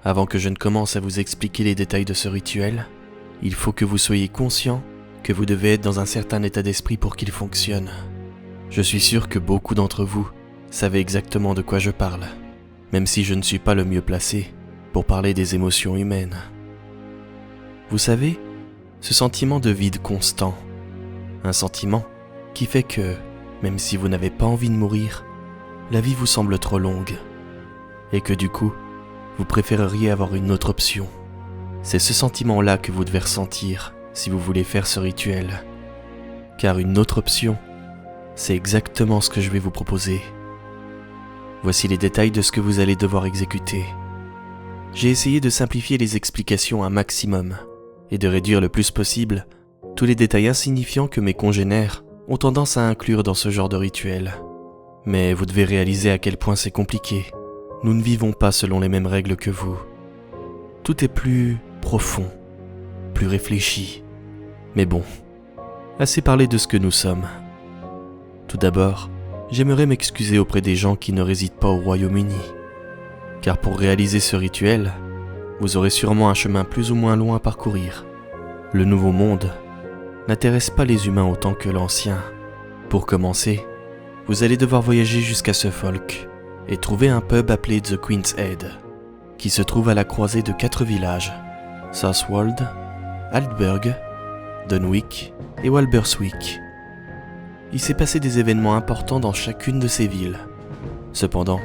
Avant que je ne commence à vous expliquer les détails de ce rituel, il faut que vous soyez conscient que vous devez être dans un certain état d'esprit pour qu'il fonctionne. Je suis sûr que beaucoup d'entre vous savez exactement de quoi je parle, même si je ne suis pas le mieux placé pour parler des émotions humaines. Vous savez, ce sentiment de vide constant, un sentiment qui fait que, même si vous n'avez pas envie de mourir, la vie vous semble trop longue, et que du coup, vous préféreriez avoir une autre option. C'est ce sentiment-là que vous devez ressentir si vous voulez faire ce rituel. Car une autre option, c'est exactement ce que je vais vous proposer. Voici les détails de ce que vous allez devoir exécuter. J'ai essayé de simplifier les explications un maximum et de réduire le plus possible tous les détails insignifiants que mes congénères ont tendance à inclure dans ce genre de rituel. Mais vous devez réaliser à quel point c'est compliqué. Nous ne vivons pas selon les mêmes règles que vous. Tout est plus profond, plus réfléchi. Mais bon, assez parlé de ce que nous sommes. Tout d'abord, j'aimerais m'excuser auprès des gens qui ne résident pas au Royaume-Uni. Car pour réaliser ce rituel, vous aurez sûrement un chemin plus ou moins long à parcourir. Le nouveau monde n'intéresse pas les humains autant que l'ancien. Pour commencer, vous allez devoir voyager jusqu'à Suffolk et trouver un pub appelé The Queen's Head, qui se trouve à la croisée de 4 villages, Southwold, Aldburg, Dunwich et Walberswick. Il s'est passé des événements importants dans chacune de ces villes. Cependant,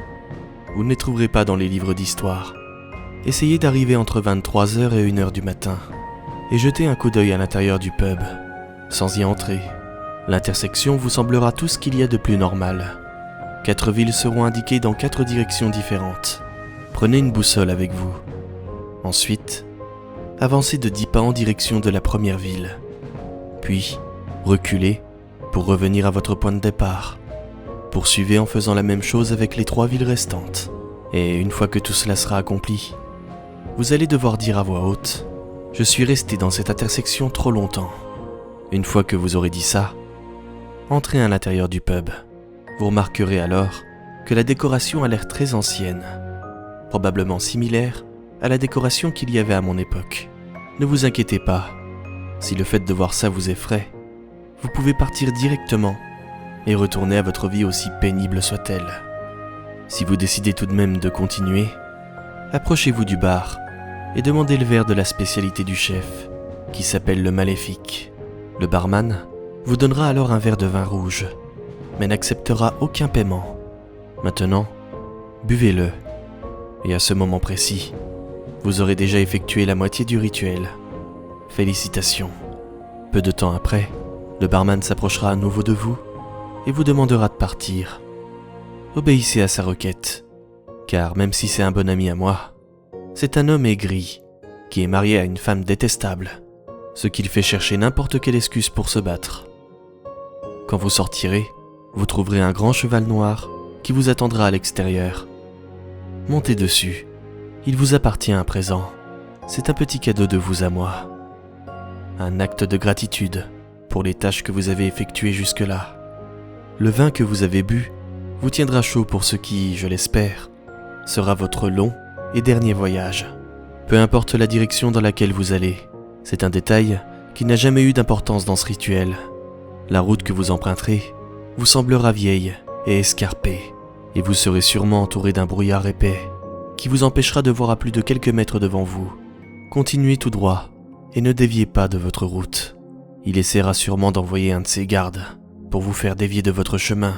vous ne les trouverez pas dans les livres d'histoire. Essayez d'arriver entre 23h et 1h du matin et jetez un coup d'œil à l'intérieur du pub. Sans y entrer, l'intersection vous semblera tout ce qu'il y a de plus normal. 4 villes seront indiquées dans 4 directions différentes. Prenez une boussole avec vous. Ensuite, avancez de 10 pas en direction de la première ville. Puis, reculez pour revenir à votre point de départ. Poursuivez en faisant la même chose avec les 3 villes restantes. Et une fois que tout cela sera accompli, vous allez devoir dire à voix haute « Je suis resté dans cette intersection trop longtemps ». Une fois que vous aurez dit ça, entrez à l'intérieur du pub. Vous remarquerez alors que la décoration a l'air très ancienne, probablement similaire à la décoration qu'il y avait à mon époque. Ne vous inquiétez pas, si le fait de voir ça vous effraie, vous pouvez partir directement et retourner à votre vie aussi pénible soit-elle. Si vous décidez tout de même de continuer, approchez-vous du bar et demandez le verre de la spécialité du chef, qui s'appelle le Maléfique. Le barman vous donnera alors un verre de vin rouge, mais n'acceptera aucun paiement. Maintenant, buvez-le, et à ce moment précis, vous aurez déjà effectué la moitié du rituel. Félicitations. Peu de temps après, le barman s'approchera à nouveau de vous et vous demandera de partir. Obéissez à sa requête, car même si c'est un bon ami à moi, c'est un homme aigri qui est marié à une femme détestable, ce qui le fait chercher n'importe quelle excuse pour se battre. Quand vous sortirez, vous trouverez un grand cheval noir qui vous attendra à l'extérieur. Montez dessus, il vous appartient à présent. C'est un petit cadeau de vous à moi. Un acte de gratitude pour les tâches que vous avez effectuées jusque-là. Le vin que vous avez bu vous tiendra chaud pour ce qui, je l'espère, sera votre long et dernier voyage. Peu importe la direction dans laquelle vous allez, c'est un détail qui n'a jamais eu d'importance dans ce rituel. La route que vous emprunterez vous semblera vieille et escarpée, et vous serez sûrement entouré d'un brouillard épais qui vous empêchera de voir à plus de quelques mètres devant vous. Continuez tout droit et ne déviez pas de votre route. Il essaiera sûrement d'envoyer un de ses gardes pour vous faire dévier de votre chemin,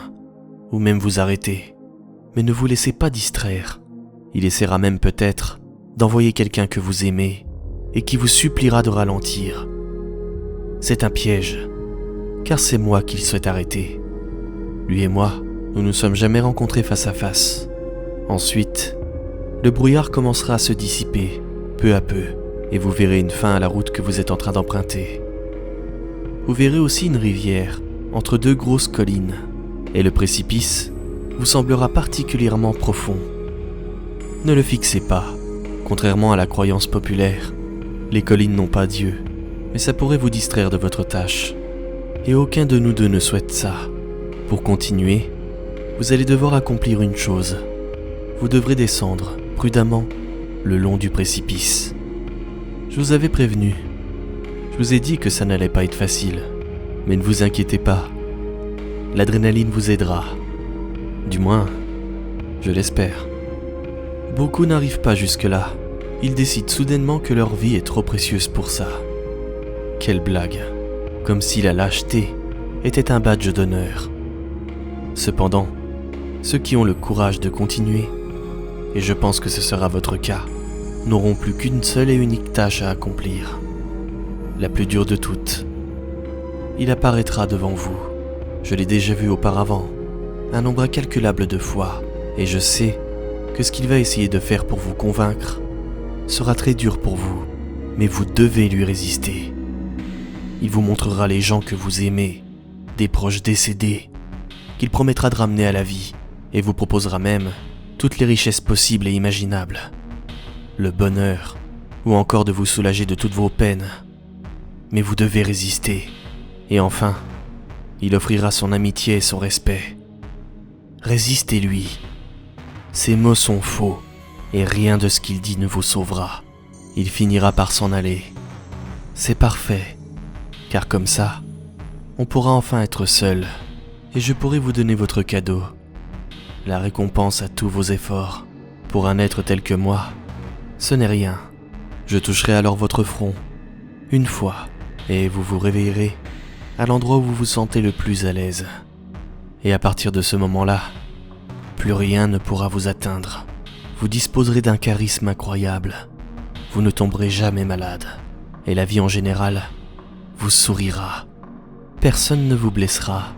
ou même vous arrêter. Mais ne vous laissez pas distraire. Il essaiera même peut-être d'envoyer quelqu'un que vous aimez et qui vous suppliera de ralentir. C'est un piège, car c'est moi qu'il souhaite arrêter. Lui et moi, nous ne nous sommes jamais rencontrés face à face. Ensuite, le brouillard commencera à se dissiper, peu à peu, et vous verrez une fin à la route que vous êtes en train d'emprunter. Vous verrez aussi une rivière entre 2 grosses collines, et le précipice vous semblera particulièrement profond. Ne le fixez pas. Contrairement à la croyance populaire, les collines n'ont pas Dieu, mais ça pourrait vous distraire de votre tâche. Et aucun de nous deux ne souhaite ça. Pour continuer, vous allez devoir accomplir une chose. Vous devrez descendre, prudemment, le long du précipice. Je vous avais prévenu. Je vous ai dit que ça n'allait pas être facile. Mais ne vous inquiétez pas. L'adrénaline vous aidera. Du moins, je l'espère. Beaucoup n'arrivent pas jusque-là. Ils décident soudainement que leur vie est trop précieuse pour ça. Quelle blague. Comme si la lâcheté était un badge d'honneur. Cependant, ceux qui ont le courage de continuer, et je pense que ce sera votre cas, n'auront plus qu'une seule et unique tâche à accomplir. La plus dure de toutes. Il apparaîtra devant vous. Je l'ai déjà vu auparavant, un nombre incalculable de fois, et je sais que ce qu'il va essayer de faire pour vous convaincre sera très dur pour vous, mais vous devez lui résister. Il vous montrera les gens que vous aimez, des proches décédés, qu'il promettra de ramener à la vie, et vous proposera même toutes les richesses possibles et imaginables, le bonheur, ou encore de vous soulager de toutes vos peines. Mais vous devez résister. Et enfin, il offrira son amitié et son respect. Résistez-lui. Ses mots sont faux, et rien de ce qu'il dit ne vous sauvera. Il finira par s'en aller. C'est parfait, car comme ça, on pourra enfin être seul, et je pourrai vous donner votre cadeau. La récompense à tous vos efforts. Pour un être tel que moi, ce n'est rien. Je toucherai alors votre front, une fois, et vous vous réveillerez à l'endroit où vous vous sentez le plus à l'aise. Et à partir de ce moment-là, plus rien ne pourra vous atteindre. Vous disposerez d'un charisme incroyable. Vous ne tomberez jamais malade. Et la vie en général vous sourira. Personne ne vous blessera.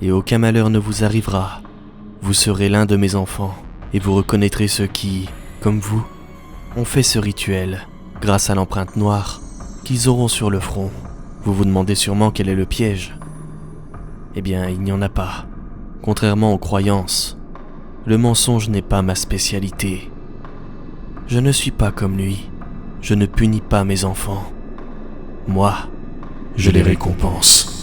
Et aucun malheur ne vous arrivera. Vous serez l'un de mes enfants. Et vous reconnaîtrez ceux qui, comme vous, ont fait ce rituel grâce à l'empreinte noire qu'ils auront sur le front. Vous vous demandez sûrement quel est le piège. Eh bien, il n'y en a pas. Contrairement aux croyances, le mensonge n'est pas ma spécialité. Je ne suis pas comme lui. Je ne punis pas mes enfants. Moi, je les récompense.